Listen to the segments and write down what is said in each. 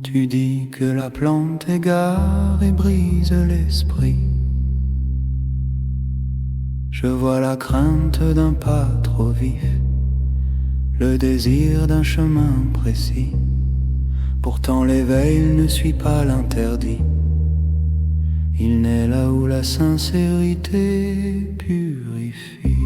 Tu dis que la plante égare et brise l'esprit. Je vois la crainte d'un pas trop vif, le désir d'un chemin précis. Pourtant l'éveil ne suit pas l'interdit. Il naît là où la sincérité purifie.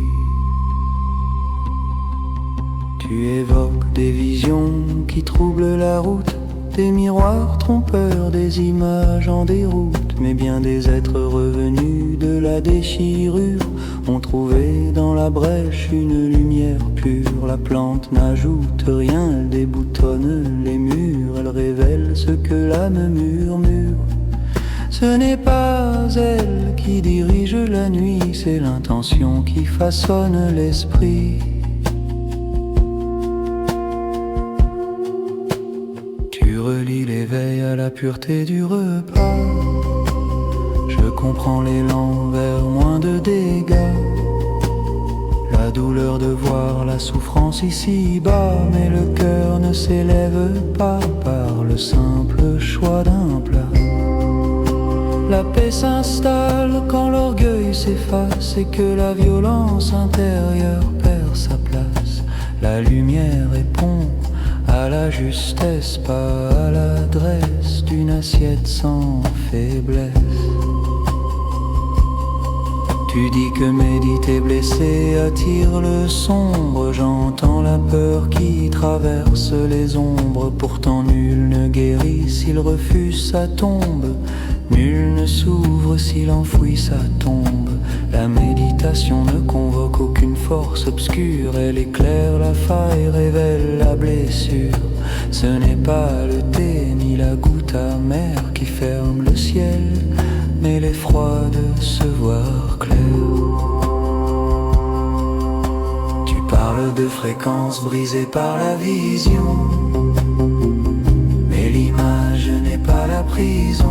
Tu évoques des visions qui troublent la route, des miroirs trompeurs, des images en déroute. Mais bien des êtres revenus de la déchirure ont trouvé dans la brèche une lumière pure. La plante n'ajoute rien, elle déboutonne les murs, elle révèle ce que l'âme murmure. Ce n'est pas elle qui dirige la nuit, c'est l'intention qui façonne l'esprit. Tu relis l'éveil à la pureté du repas. Je comprends l'élan vers moins de dégâts, la douleur de voir la souffrance ici-bas. Mais le cœur ne s'élève pas par le simple choix d'un plat. La paix s'installe quand l'orgueil s'efface et que la violence intérieure perd sa place. La lumière répond à la justesse, pas à l'adresse d'une assiette sans faiblesse. Tu dis que méditer blessé attire le sombre. J'entends la peur qui traverse les ombres. Pourtant nul ne guérit s'il refuse sa tombe. Nul ne s'ouvre s'il enfouit sa tombe. La méditation ne convoque aucune force obscure. Elle éclaire la faille, révèle la blessure. Ce n'est pas le thé ni la goutte amère qui ferme le ciel, mais l'effroi de se voir clair. Tu parles de fréquences brisées par la vision, mais l'image n'est pas la prison.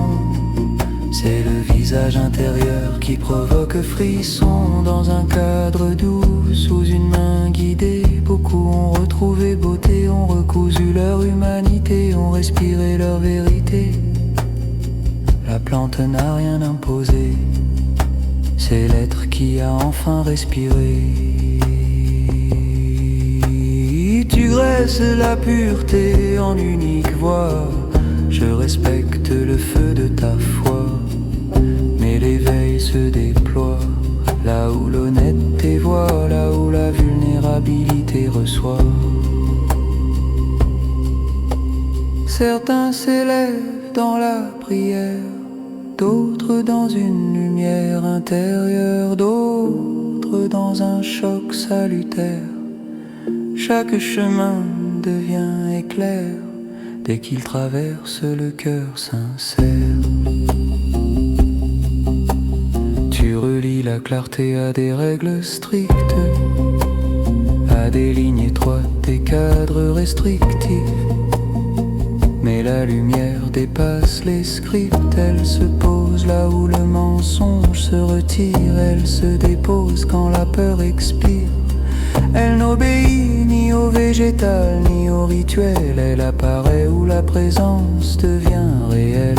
C'est le visage intérieur qui provoque frisson. Dans un cadre doux, sous une main guidée, beaucoup ont retrouvé beauté, ont recousu leur humanité, ont respiré leur vérité. La plante n'a rien imposé, c'est l'être qui a enfin respiré. Tu graisses la pureté en unique voix. Je respecte le feu de ta foi, mais l'éveil se déploie là où l'honnêteté voit, là où la vulnérabilité reçoit. Certains s'élèvent dans la prière, d'autres dans une lumière intérieure, d'autres dans un choc salutaire. Chaque chemin devient éclair dès qu'il traverse le cœur sincère. Tu relis la clarté à des règles strictes, à des lignes étroites, des cadres restrictifs. Mais la lumière dépasse les scripts, elle se pose là où le mensonge se retire. Elle se dépose quand la peur expire. Elle n'obéit ni au végétal ni au rituel. Elle apparaît où la présence devient réelle.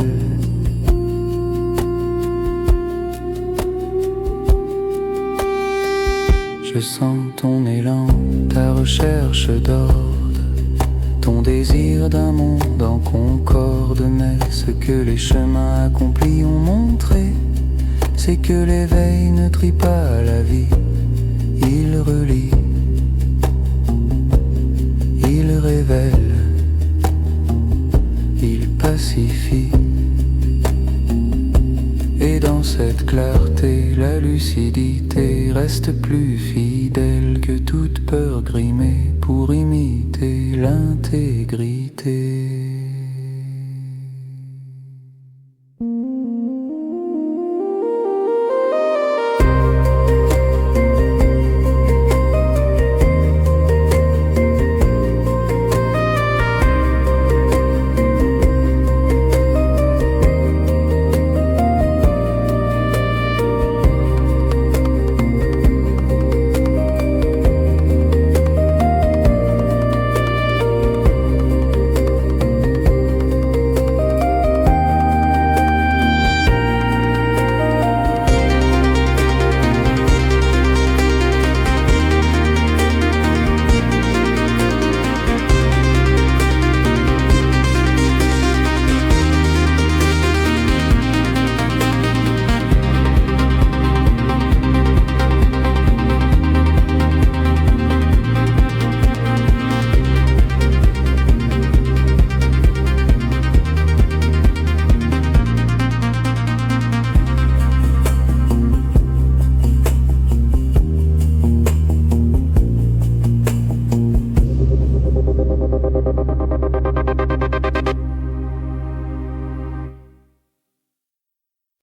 Je sens ton élan, ta recherche d'ordre, ton désir d'un monde en concorde. Mais ce que les chemins accomplis ont montré, c'est que l'éveil ne trie pas la vie. Il relie, il révèle, il pacifie. Et dans cette clarté, la lucidité reste plus fidèle que toute peur grimée pour imiter l'intégrité.